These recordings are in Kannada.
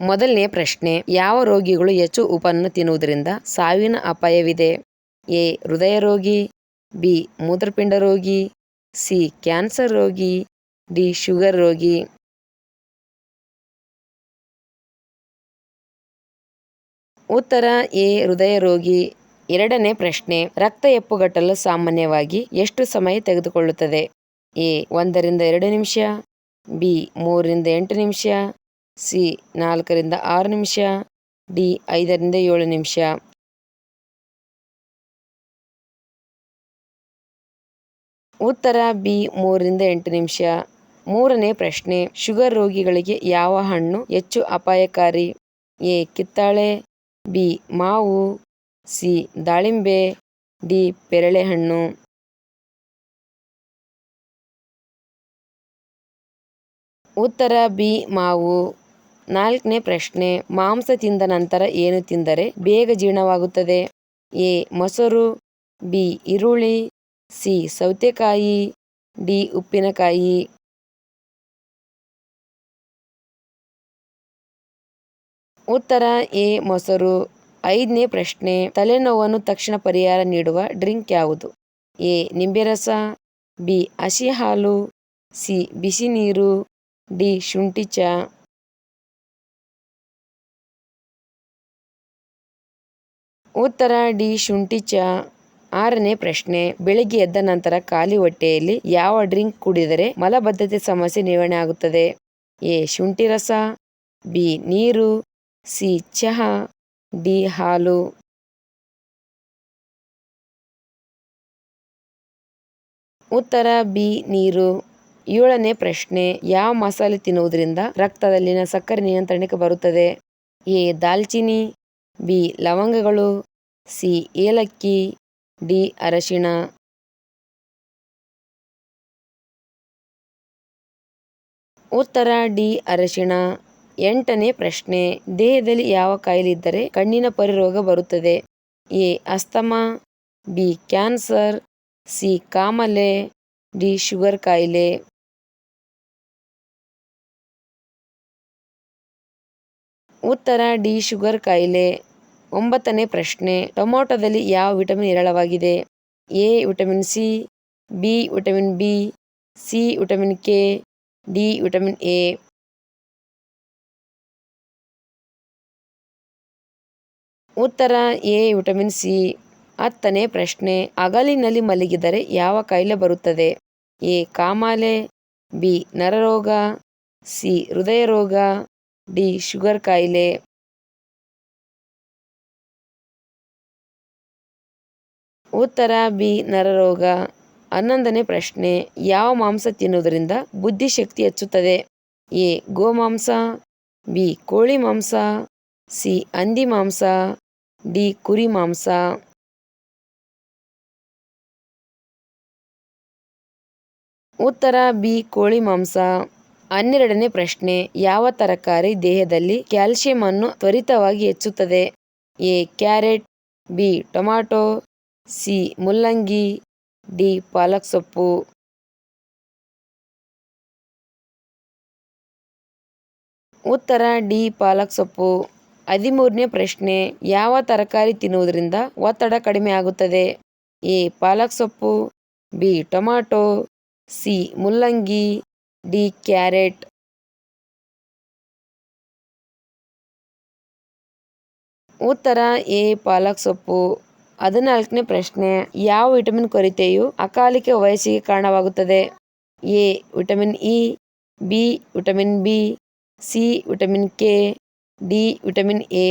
ಮೊದಲನೇ ಪ್ರಶ್ನೆ, ಯಾವ ರೋಗಿಗಳು ಹೆಚ್ಚು ಉಪ್ಪನ್ನು ತಿನ್ನುವುದರಿಂದ ಸಾವಿನ ಅಪಾಯವಿದೆ? ಎ. ಹೃದಯ ರೋಗಿ, ಬಿ. ಮೂತ್ರಪಿಂಡ ರೋಗಿ, ಸಿ. ಕ್ಯಾನ್ಸರ್ ರೋಗಿ, ಡಿ. ಶುಗರ್ ರೋಗಿ. ಉತ್ತರ ಎ. ಹೃದಯ ರೋಗಿ. ಎರಡನೇ ಪ್ರಶ್ನೆ, ರಕ್ತ ಹೆಪ್ಪುಗಟ್ಟಲು ಸಾಮಾನ್ಯವಾಗಿ ಎಷ್ಟು ಸಮಯ ತೆಗೆದುಕೊಳ್ಳುತ್ತದೆ? ಎ. 1-2 ನಿಮಿಷ, ಬಿ. 3-8 ನಿಮಿಷ, ಸಿ. 4-6 ನಿಮಿಷ, ಡಿ. 5-7 ನಿಮಿಷ. ಉತ್ತರ ಬಿ. 3-8 ನಿಮಿಷ. ಮೂರನೇ ಪ್ರಶ್ನೆ, ಶುಗರ್ ರೋಗಿಗಳಿಗೆ ಯಾವ ಹಣ್ಣು ಹೆಚ್ಚು ಅಪಾಯಕಾರಿ? ಎ. ಕಿತ್ತಳೆ, ಬಿ. ಮಾವು, ಸಿ. ದಾಳಿಂಬೆ, ಡಿ. ಪೇರಳೆಹಣ್ಣು. ಉತ್ತರ ಬಿ. ಮಾವು. ನಾಲ್ಕನೇ ಪ್ರಶ್ನೆ, ಮಾಂಸ ತಿಂದ ನಂತರ ಏನು ತಿಂದರೆ ಬೇಗ ಜೀರ್ಣವಾಗುತ್ತದೆ? ಎ. ಮೊಸರು, ಬಿ. ಈರುಳ್ಳಿ, ಸಿ. ಸೌತೆಕಾಯಿ, ಡಿ. ಉಪ್ಪಿನಕಾಯಿ. ಉತ್ತರ ಎ. ಮೊಸರು. ಐದನೇ ಪ್ರಶ್ನೆ, ತಲೆನೋವನ್ನು ತಕ್ಷಣ ಪರಿಹಾರ ನೀಡುವ ಡ್ರಿಂಕ್ ಯಾವುದು? ಎ. ನಿಂಬೆ ರಸ, ಬಿ. ಹಸಿ ಹಾಲು, ಸಿ. ಬಿಸಿ ನೀರು, ಡಿ. ಶುಂಠಿ ಚಹಾ. ಉತ್ತರ ಡಿ. ಶುಂಠಿ ಚಹಾ. ಆರನೇ ಪ್ರಶ್ನೆ, ಬೆಳಿಗ್ಗೆ ಎದ್ದ ನಂತರ ಖಾಲಿ ಹೊಟ್ಟೆಯಲ್ಲಿ ಯಾವ ಡ್ರಿಂಕ್ ಕುಡಿದರೆ ಮಲಬದ್ಧತೆ ಸಮಸ್ಯೆ ನಿವಾರಣೆ ಆಗುತ್ತದೆ? ಎ. ಶುಂಠಿ ರಸ, ಬಿ. ನೀರು, ಸಿ. ಚಹಾ, ಡಿ. ಹಾಲು. ಉತ್ತರ ಬಿ. ನೀರು. ಏಳನೇ ಪ್ರಶ್ನೆ, ಯಾವ ಮಸಾಲೆ ತಿನ್ನುವುದರಿಂದ ರಕ್ತದಲ್ಲಿನ ಸಕ್ಕರೆ ನಿಯಂತ್ರಣಕ್ಕೆ ಬರುತ್ತದೆ? ಎ. ದಾಲ್ಚಿನ್ನಿ, ಬಿ. ಲವಂಗಗಳು, ಸಿ. ಏಲಕ್ಕಿ, ಡಿ. ಅರಶಿಣ. ಉತ್ತರ ಡಿ. ಅರಶಿಣ. ಎಂಟನೇ ಪ್ರಶ್ನೆ, ದೇಹದಲ್ಲಿ ಯಾವ ಕಾಯಿಲೆ ಇದ್ದರೆ ಕಣ್ಣಿನ ಪರಿರೋಗ ಬರುತ್ತದೆ? A. Asthma, B. Cancer, C. ಕಾಮಲೆ, ಡಿ. ಶುಗರ್ ಕಾಯಿಲೆ. ಉತ್ತರ ಡಿ. ಶುಗರ್ ಕಾಯಿಲೆ. ಒಂಬತ್ತನೇ ಪ್ರಶ್ನೆ, ಟೊಮೆಟೊದಲ್ಲಿ ಯಾವ ವಿಟಮಿನ್ ಹೇರಳವಾಗಿದೆ? A. Vitamin C, B. Vitamin B, C. Vitamin K, D. Vitamin A. ಉತ್ತರ ಎ. Vitamin C. ಹತ್ತನೇ ಪ್ರಶ್ನೆ, ಹಗಲಿನಲ್ಲಿ ಮಲಗಿದರೆ ಯಾವ ಕಾಯಿಲೆ ಬರುತ್ತದೆ? ಎ. ಕಾಮಾಲೆ, ಬಿ. ನರರೋಗ, ಸಿ. ಹೃದಯ ರೋಗ, ಡಿ. ಶುಗರ್ ಕಾಯಿಲೆ. ಉತ್ತರ ಬಿ. ನರರೋಗ. ಹನ್ನೊಂದನೇ ಪ್ರಶ್ನೆ, ಯಾವ ಮಾಂಸ ತಿನ್ನುವುದರಿಂದ ಬುದ್ಧಿಶಕ್ತಿ ಹೆಚ್ಚುತ್ತದೆ? ಎ. ಗೋಮಾಂಸ, ಬಿ. ಕೋಳಿ ಮಾಂಸ, ಸಿ. ಹಂದಿ ಮಾಂಸ, ಡಿ. ಕುರಿ ಮಾಂಸ. ಉತ್ತರ ಬಿ. ಕೋಳಿ ಮಾಂಸ. ಹನ್ನೆರಡನೇ ಪ್ರಶ್ನೆ, ಯಾವ ತರಕಾರಿ ದೇಹದಲ್ಲಿ ಕ್ಯಾಲ್ಸಿಯಂ ಅನ್ನು ತ್ವರಿತವಾಗಿ ಹೆಚ್ಚುತ್ತದೆ? A. Carrot, B. Tomato, C. ಮುಲ್ಲಂಗಿ, ಡಿ. ಪಾಲಕ್ ಸೊಪ್ಪು. ಉತ್ತರ ಡಿ. ಪಾಲಕ್ ಸೊಪ್ಪು. 13ನೇ ಪ್ರಶ್ನೆ, ಯಾವ ತರಕಾರಿ ತಿನ್ನುವುದರಿಂದ ಒತ್ತಡ ಕಡಿಮೆ ಆಗುತ್ತದೆ? ಎ. ಪಾಲಕ್ ಸೊಪ್ಪು, ಬಿ. Tomato, C. ಮುಲ್ಲಂಗಿ, ಡಿ. ಕ್ಯಾರೆಟ್. ಉತ್ತರ ಎ. ಪಾಲಕ್ ಸೊಪ್ಪು. 14ನೇ ಪ್ರಶ್ನೆ, ಯಾವ ವಿಟಮಿನ್ ಕೊರತೆಯು ಅಕಾಲಿಕ ವಯಸ್ಸಿಗೆ ಕಾರಣವಾಗುತ್ತದೆ? A. Vitamin E, B. Vitamin B, C. Vitamin K, D. Vitamin A.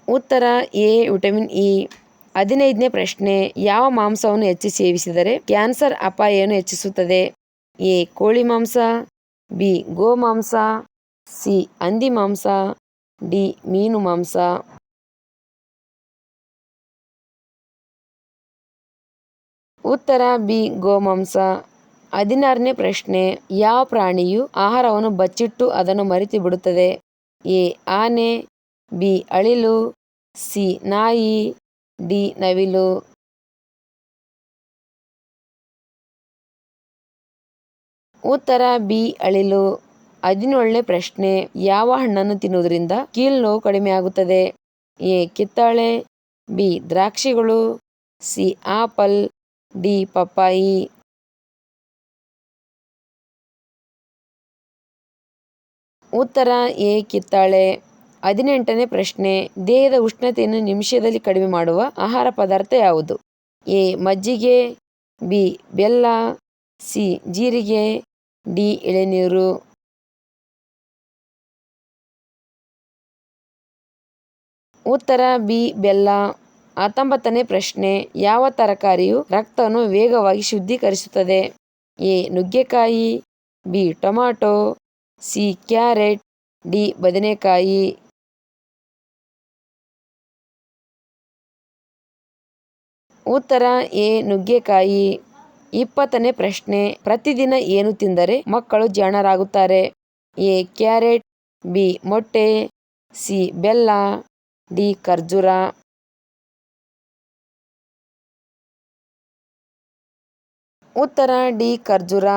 ಉತ್ತರ ಎ. Vitamin E. 15ನೇ ಪ್ರಶ್ನೆ, ಯಾವ ಮಾಂಸವನ್ನು ಹೆಚ್ಚು ಸೇವಿಸಿದರೆ ಕ್ಯಾನ್ಸರ್ ಅಪಾಯವನ್ನು ಹೆಚ್ಚಿಸುತ್ತದೆ? ಎ. ಕೋಳಿ ಮಾಂಸ, ಬಿ. ಗೋಮಾಂಸ, ಸಿ. ಹಂದಿ ಮಾಂಸ, ಡಿ. ಮೀನು ಮಾಂಸ. ಉತ್ತರ ಬಿ. ಗೋಮಾಂಸ. 16ನೇ ಪ್ರಶ್ನೆ, ಯಾವ ಪ್ರಾಣಿಯು ಆಹಾರವನ್ನು ಬಚ್ಚಿಟ್ಟು ಅದನ್ನು ಮರೆತು ಬಿಡುತ್ತದೆ? ಎ. ಆನೆ, ಬಿ. ಅಳಿಲು, ಸಿ. ನಾಯಿ, ಡಿ. ನವಿಲು. ಉತ್ತರ ಬಿ ಅಳಿಲು. 17ನೇ ಪ್ರಶ್ನೆ. ಯಾವ ಹಣ್ಣನ್ನು ತಿನ್ನುವುದರಿಂದ ಕೀಲು ನೋವು ಕಡಿಮೆ ಆಗುತ್ತದೆ? ಎ ಕಿತ್ತಳೆ, ಬಿ ದ್ರಾಕ್ಷಿಗಳು, ಸಿ ಆಪಲ್, ಡಿ ಪಪ್ಪಾಯಿ. ಉತ್ತರ ಎ ಕಿತ್ತಳೆ. 18ನೇ ಪ್ರಶ್ನೆ. ದೇಹದ ಉಷ್ಣತೆಯನ್ನು ನಿಮಿಷದಲ್ಲಿ ಕಡಿಮೆ ಮಾಡುವ ಆಹಾರ ಪದಾರ್ಥ ಯಾವುದು? ಎ ಮಜ್ಜಿಗೆ, ಬಿ ಬೆಲ್ಲ, ಸಿ ಜೀರಿಗೆ, ಡಿ ಎಳೆನೀರು. ಉತ್ತರ ಬಿ ಬೆಲ್ಲ. 19ನೇ ಪ್ರಶ್ನೆ. ಯಾವ ತರಕಾರಿಯು ರಕ್ತವನ್ನು ವೇಗವಾಗಿ ಶುದ್ಧೀಕರಿಸುತ್ತದೆ? ಎ ನುಗ್ಗೆಕಾಯಿ, B tomato, C carrot, D ಬದನೆಕಾಯಿ. ಉತ್ತರ ಎ ನುಗ್ಗೆಕಾಯಿ. 20ನೇ ಪ್ರಶ್ನೆ. ಪ್ರತಿದಿನ ಏನು ತಿಂದರೆ ಮಕ್ಕಳು ಜಾಣರಾಗುತ್ತಾರೆ? ಎ ಕ್ಯಾರೆಟ್, ಬಿ ಮೊಟ್ಟೆ, ಸಿ ಬೆಲ್ಲ, ಡಿ ಖರ್ಜೂರ. ಉತ್ತರ ಡಿ ಖರ್ಜೂರ.